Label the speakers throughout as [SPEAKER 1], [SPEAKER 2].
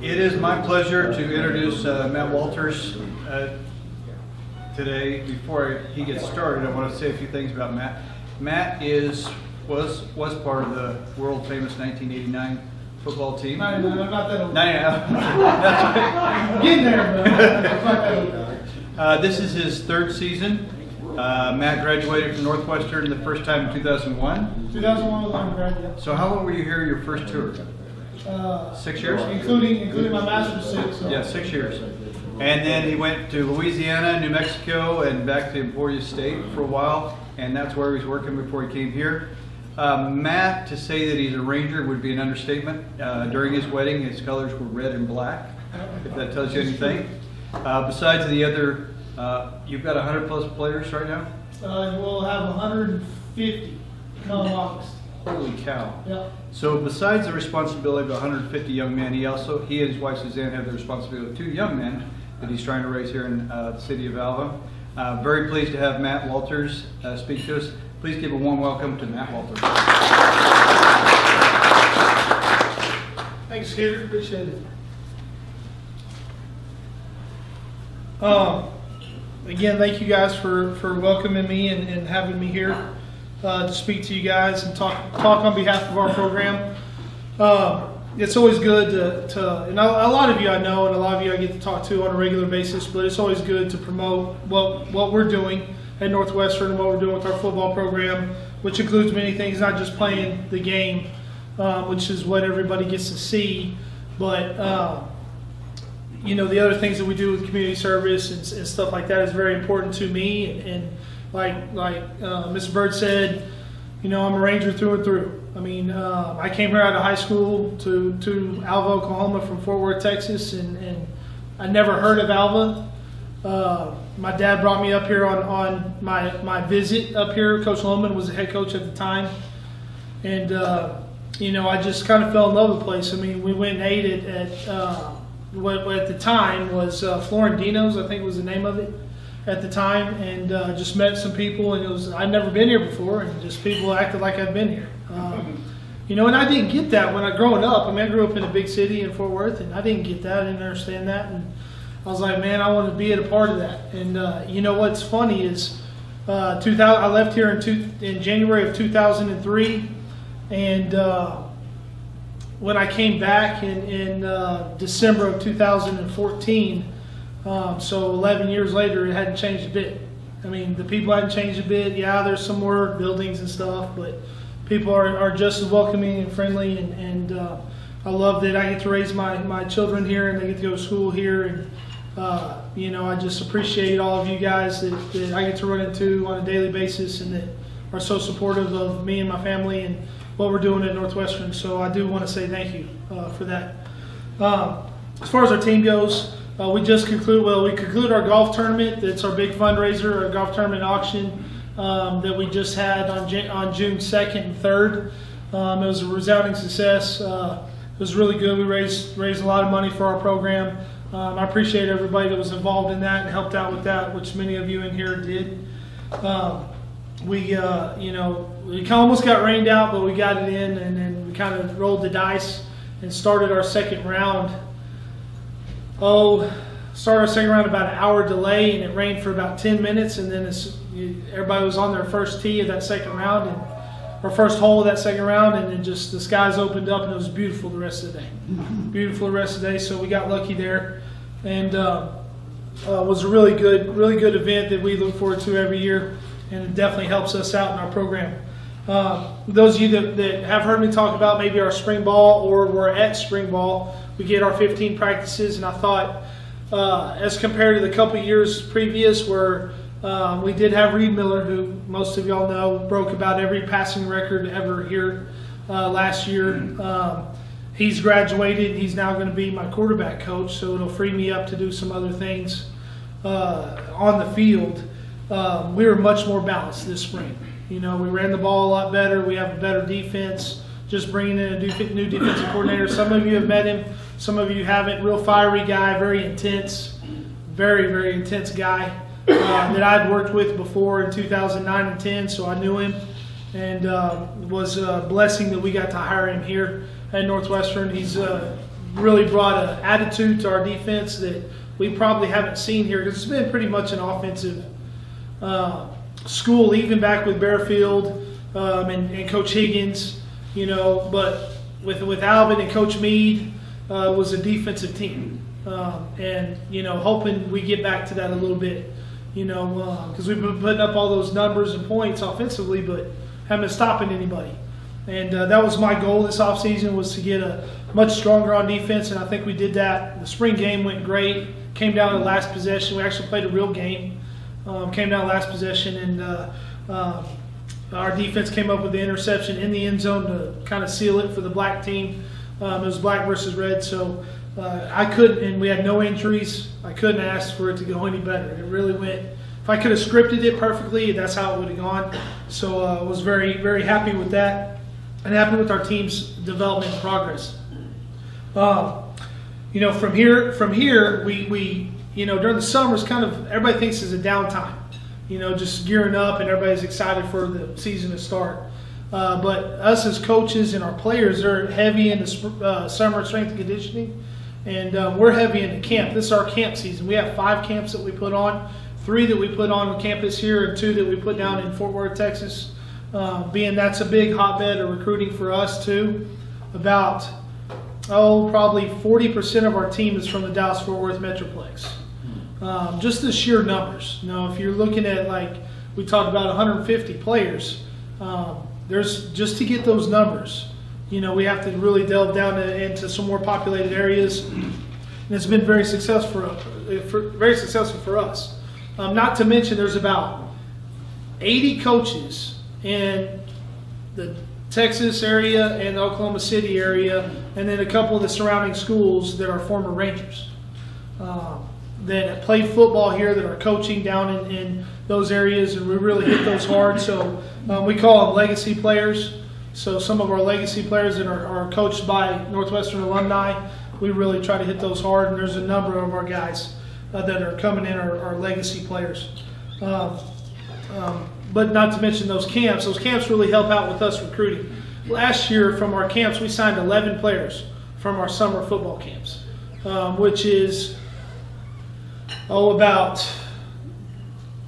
[SPEAKER 1] It is my pleasure to introduce Matt Walters today. Before he gets started, I want to say a few things about Matt. Matt was part of the world famous 1989 football team.
[SPEAKER 2] I'm not that old.
[SPEAKER 1] That's
[SPEAKER 2] Getting there, but I'm not that old.
[SPEAKER 1] This is his third season. Matt graduated from Northwestern the first time in 2001.
[SPEAKER 2] 2001 was undergraduate.
[SPEAKER 1] So how long were you here your first tour? 6 years?
[SPEAKER 2] Including my master's 6. So.
[SPEAKER 1] Yeah, 6 years. And then he went to Louisiana, New Mexico, and back to Emporia State for a while, and that's where he was working before he came here. Matt, to say that he's a Ranger would be an understatement. During his wedding, his colors were red and black, if that tells you anything. Besides the other, you've got 100 plus players right now?
[SPEAKER 2] We'll have 150 come August.
[SPEAKER 1] Holy cow.
[SPEAKER 2] Yep.
[SPEAKER 1] So besides the responsibility of 150 young men, he and his wife Suzanne have the responsibility of 2 young men that he's trying to raise here in the city of Alva. Very pleased to have Matt Walters speak to us. Please give a warm welcome to Matt Walters.
[SPEAKER 2] Thanks, Skeeter. Appreciate it. Again, thank you guys for welcoming me and having me here to speak to you guys and talk on behalf of our program. It's always good to and a lot of you I know and a lot of you I get to talk to on a regular basis, but it's always good to promote what we're doing at Northwestern and what we're doing with our football program, which includes many things, not just playing the game, which is what everybody gets to see, but the other things that we do with community service and stuff like that is very important to me. And like Mr. Bird said, I'm a Ranger through and through. I mean, I came here out of high school to Alva, Oklahoma from Fort Worth, Texas, and I never heard of Alva. My dad brought me up here on my visit up here. Coach Lynn was the head coach at the time. And, I just kind of fell in love with the place. I mean, we went and ate at what at the time was Florentino's, I think was the name of it at the time, and just met some people, and I'd never been here before, and just people acted like I'd been here. And I didn't get that when growing up. I mean, I grew up in a big city in Fort Worth, and I didn't get that. I didn't understand that, and I was like, man, I want to be a part of that. And what's funny is, I left here in January of 2003, and when I came back in December of 2014, so 11 years later, it hadn't changed a bit. I mean, the people hadn't changed a bit. Yeah, there's some more buildings and stuff, but people are just as welcoming and friendly. And I love that I get to raise my children here and they get to go to school here. And, I just appreciate all of you guys that I get to run into on a daily basis and that are so supportive of me and my family and what we're doing at Northwestern. So I do want to say thank you for that. As far as our team goes, we concluded our golf tournament. That's our big fundraiser, our golf tournament auction that we just had on June 2nd and 3rd. It was a resounding success. It was really good. We raised a lot of money for our program. I appreciate everybody that was involved in that and helped out with that, which many of you in here did. We almost got rained out, but we got it in, and then we kind of rolled the dice and started our second round. Started our second round about an hour delay, and it rained for about 10 minutes, and then everybody was on their first tee of that second round, or first hole of that second round, and then just the skies opened up, and it was beautiful the rest of the day. Beautiful the rest of the day, so we got lucky there, and it was a really good event that we look forward to every year, and it definitely helps us out in our program. Those of you that have heard me talk about maybe our spring ball or we're at spring ball, we get our 15 practices, and I thought as compared to the couple years previous where we did have Reed Miller, who most of y'all know broke about every passing record ever here last year. He's graduated. He's now going to be my quarterback coach, so it'll free me up to do some other things on the field. We were much more balanced this spring. We ran the ball a lot better. We have a better defense. Just bringing in a new defensive coordinator. Some of you have met him. Some of you haven't. Real fiery guy, very intense, very, very intense guy that I'd worked with before in 2009 and 10, so I knew him. And it was a blessing that we got to hire him here at Northwestern. He's really brought an attitude to our defense that we probably haven't seen here, because it's been pretty much an offensive school, even back with Bearfield and Coach Higgins, but with Alvin and Coach Meade, was a defensive team. And, hoping we get back to that a little bit, because we've been putting up all those numbers and points offensively, but haven't been stopping anybody. And that was my goal this offseason, was to get a much stronger on defense, and I think we did that. The spring game went great. Came down to the last possession. We actually played a real game. Came down last possession, and our defense came up with the interception in the end zone to kind of seal it for the black team. It was black versus red, so I couldn't, and we had no injuries. I couldn't ask for it to go any better. It really went. If I could have scripted it perfectly, that's how it would have gone. So I was very, very happy with that, and happy with our team's development and progress. From here, we during the summers, kind of everybody thinks it's a downtime. Just gearing up, and everybody's excited for the season to start. But us as coaches and our players are heavy into summer strength and conditioning, and we're heavy into camp. This is our camp season. We have 5 camps that we put on, 3 that we put on campus here, and 2 that we put down in Fort Worth, Texas. Being that's a big hotbed of recruiting for us too. About probably 40% of our team is from the Dallas-Fort Worth Metroplex. Just the sheer numbers. If you're looking at, like we talked about, 150 players, there's just to get those numbers. We have to really delve down into some more populated areas, and it's been very successful for us. Not to mention, there's about 80 coaches in the Texas area and the Oklahoma City area, and then a couple of the surrounding schools that are former Rangers that play football here, that are coaching down in those areas, and we really hit those hard. So we call them legacy players. So some of our legacy players that are coached by Northwestern alumni, we really try to hit those hard, and there's a number of our guys that are coming in are legacy players. But not to mention those camps. Those camps really help out with us recruiting. Last year from our camps, we signed 11 players from our summer football camps, which is about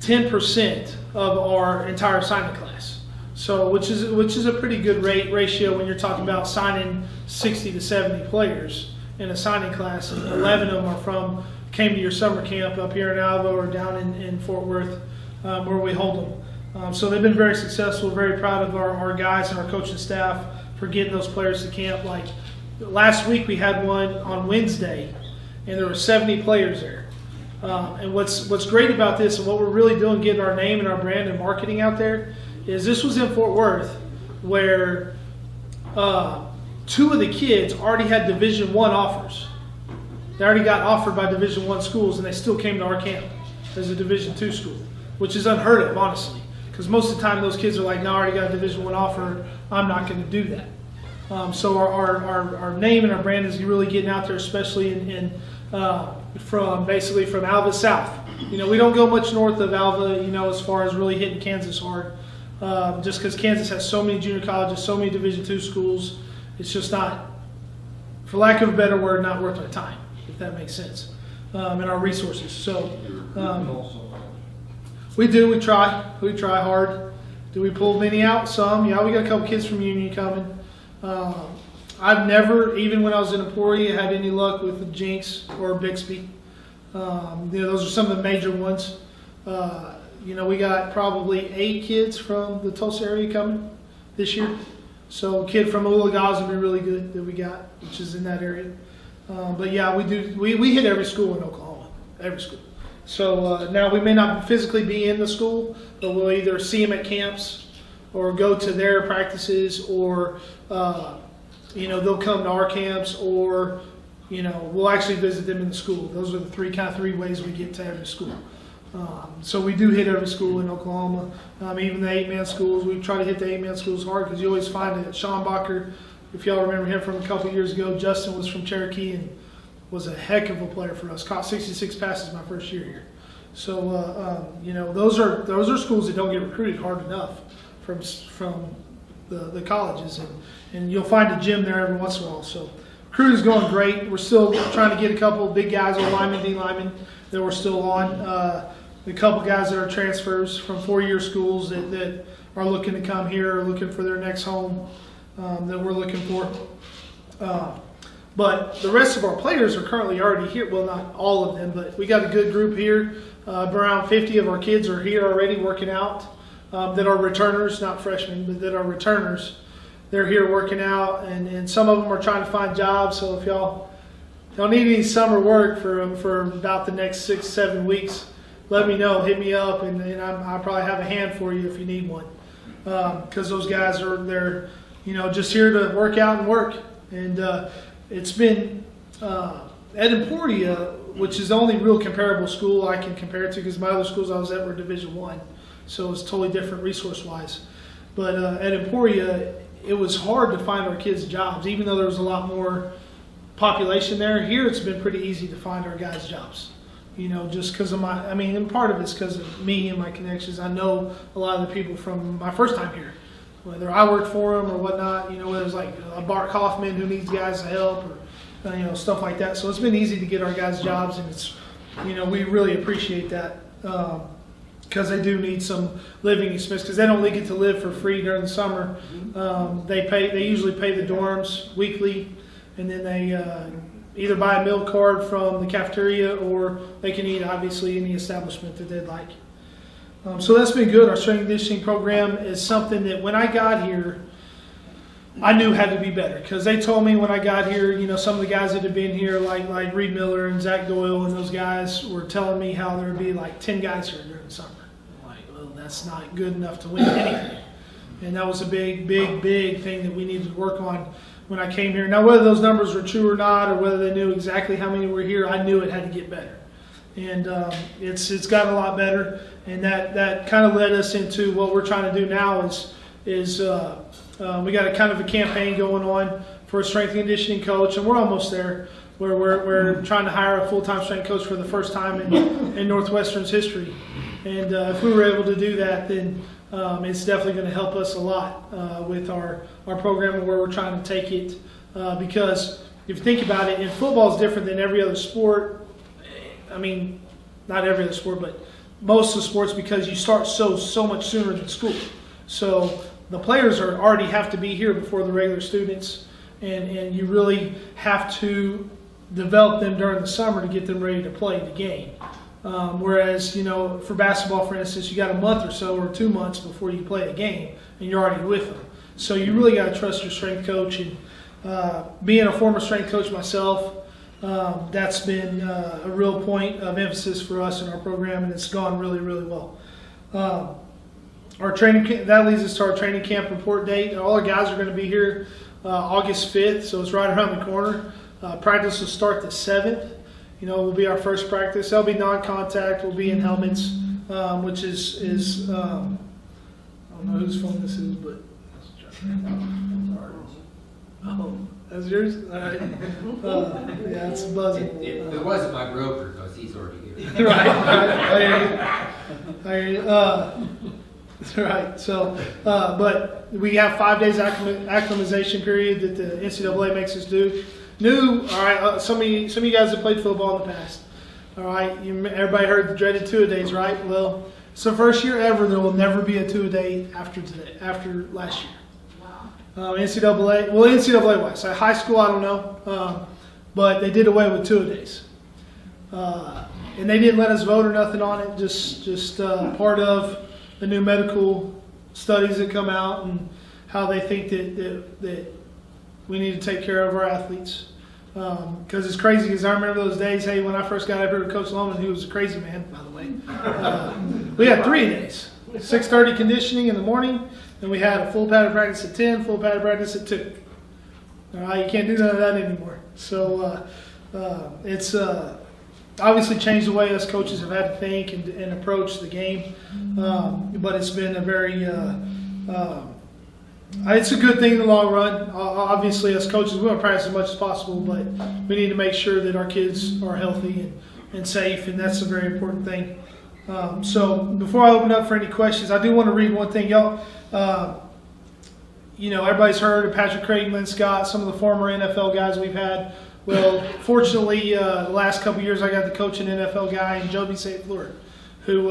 [SPEAKER 2] 10% of our entire signing class. So which is a pretty good ratio when you're talking about signing 60 to 70 players in a signing class, and 11 of them came to your summer camp up here in Alva or down in Fort Worth, where we hold them. So they've been very successful. Very proud of our guys and our coaching staff for getting those players to camp. Like last week, we had one on Wednesday, and there were 70 players there. And what's great about this, and what we're really doing, getting our name and our brand and marketing out there, is this was in Fort Worth, where 2 of the kids already had Division I offers. They already got offered by Division I schools, and they still came to our camp as a Division II school, which is unheard of, honestly. Because most of the time those kids are like, no, I already got a Division I offer, I'm not going to do that. So our name and our brand is really getting out there, especially from Alva South. We don't go much north of Alva, as far as really hitting Kansas hard. Just because Kansas has so many junior colleges, so many Division II schools, it's just not, for lack of a better word, not worth our time, if that makes sense, and our resources. So we try hard. Do we pull many out? Some. Yeah, we got a couple kids from Union coming. I've never, even when I was in Emporia, had any luck with Jinx or Bixby. Those are some of the major ones. We got probably 8 kids from the Tulsa area coming this year. So a kid from Oolagaz would be really good that we got, which is in that area. But yeah, we hit every school in Oklahoma, every school. So now we may not physically be in the school, but we'll either see them at camps or go to their practices, or they'll come to our camps, or we'll actually visit them in the school. Those are the three ways we get to every school. So we do hit every school in Oklahoma, even the 8-man schools. We try to hit the 8-man schools hard, because you always find that Schombacher, if y'all remember him from a couple years ago, Justin was from Cherokee and was a heck of a player for us. Caught 66 passes my first year here. So those are schools that don't get recruited hard enough from the colleges, and you'll find a gym there every once in a while. So Recruiting's going great. We're still trying to get a couple of big guys, or linemen, D linemen, that we're still on. A couple guys that are transfers from 4-year schools that are looking to come here, or looking for their next home, that we're looking for. But the rest of our players are currently already here. Well, not all of them, but we got a good group here. Around 50 of our kids are here already working out, that are returners, not freshmen, but that are returners. They're here working out, and some of them are trying to find jobs. So if y'all need any summer work for about the next 6-7 weeks, let me know. Hit me up, and I'll probably have a hand for you if you need one. Because those guys they're just here to work out and work. And it's been at Emporia, which is the only real comparable school I can compare it to, because my other schools I was at were Division I, so it's totally different resource-wise. But at Emporia, it was hard to find our kids jobs, even though there was a lot more population there. Here, it's been pretty easy to find our guys jobs. Just because of and part of it's because of me and my connections. I know a lot of the people from my first time here, whether I worked for them or whatnot. Whether it's like a Bart Kaufman who needs guys to help, or stuff like that. So it's been easy to get our guys jobs, and it's we really appreciate that, because they do need some living expense, because they don't get to live for free during the summer. They usually pay the dorms weekly, and then they either buy a meal card from the cafeteria, or they can eat obviously any establishment that they'd like. So that's been good. Our strength and conditioning program is something that when I got here, I knew had to be better, because they told me when I got here, some of the guys that had been here, like Reed Miller and Zach Doyle and those guys, were telling me how there would be like 10 guys here during the summer. I'm like, well, that's not good enough to win anything. And that was a big thing that we needed to work on when I came here. Now, whether those numbers were true or not, or whether they knew exactly how many were here, I knew it had to get better. And it's gotten a lot better, and that kind of led us into what we're trying to do now is we got a kind of a campaign going on for a strength and conditioning coach, and we're almost there, where we're trying to hire a full-time strength coach for the first time in Northwestern's history. And if we were able to do that, then it's definitely going to help us a lot with our program and where we're trying to take it. Because if you think about it, and football is different than every other sport. I mean, not every other sport, but most of the sports, because you start so much sooner than school. So the players already have to be here before the regular students, and you really have to develop them during the summer to get them ready to play the game. Whereas, for basketball, for instance, you got a month or so or 2 months before you play a game, and you're already with them. So you really got to trust your strength coach. And being a former strength coach myself, that's been a real point of emphasis for us in our program, and it's gone really, really well. Our training that leads us to our training camp report date. All our guys are going to be here August 5th, so it's right around the corner. Practice will start the 7th. Will be our first practice. That'll be non-contact. We'll be in helmets, which is I don't know whose phone this is, but oh, that's yours. All right. Yeah, it's buzzing.
[SPEAKER 3] It wasn't my broker, because he's already here.
[SPEAKER 2] Right. I hear you. That's right. So, but we have 5 days acclimatization period that the NCAA makes us do. All right. Some of you guys have played football in the past. All right. Everybody heard the dreaded 2-a-days, right? Well, it's the first year ever there will never be a 2-a-day after last year. NCAA wise. So high school, I don't know, but they did away with 2-a-days, and they didn't let us vote or nothing on it. Just part of the new medical studies that come out, and how they think that we need to take care of our athletes. Because it's crazy, because I remember those days, hey, when I first got up here with Coach Loman, who was a crazy man, by the way, we had 3 days, 6:30 conditioning in the morning, and we had a full padded practice at 10, full padded practice at 2. All right, you can't do none of that anymore. So it's obviously changed the way us coaches have had to think and approach the game. But it's been a very it's a good thing in the long run. Obviously, as coaches, we want to practice as much as possible, but we need to make sure that our kids are healthy and safe, and that's a very important thing. So before I open up for any questions, I do want to read one thing. Y'all, everybody's heard of Patrick Creighton, Lynn Scott, some of the former NFL guys we've had. Well, fortunately, the last couple of years I got to coach an NFL guy in Joby St. Fleur, who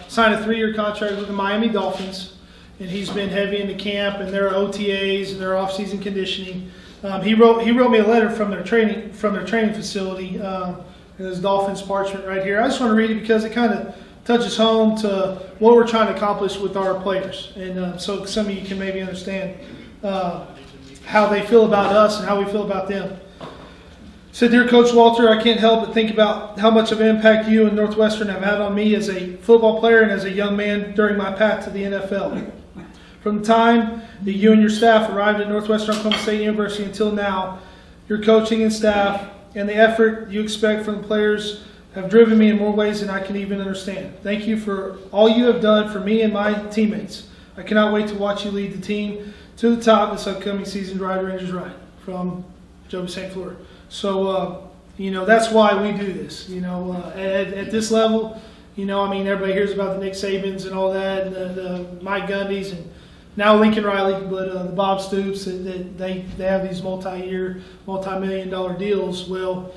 [SPEAKER 2] signed a 3-year contract with the Miami Dolphins, and he's been heavy into camp and their OTAs and their off-season conditioning. He wrote me a letter from their training facility. And there's Dolphins parchment right here. I just want to read it because it kind of touches home to what we're trying to accomplish with our players, and so some of you can maybe understand how they feel about us and how we feel about them. So, dear Coach Walter, I can't help but think about how much of an impact you and Northwestern have had on me as a football player and as a young man during my path to the NFL. From the time that you and your staff arrived at Northwestern Oklahoma State University until now, your coaching and staff and the effort you expect from the players have driven me in more ways than I can even understand. Thank you for all you have done for me and my teammates. I cannot wait to watch you lead the team to the top this upcoming season. Ride Rangers Ride, from Joby St. Fleur. So, that's why we do this. At this level, everybody hears about the Nick Sabans and all that, and the Mike Gundys, and now Lincoln Riley, but the Bob Stoops, that they have these multi-year, multi-million-dollar deals. Well,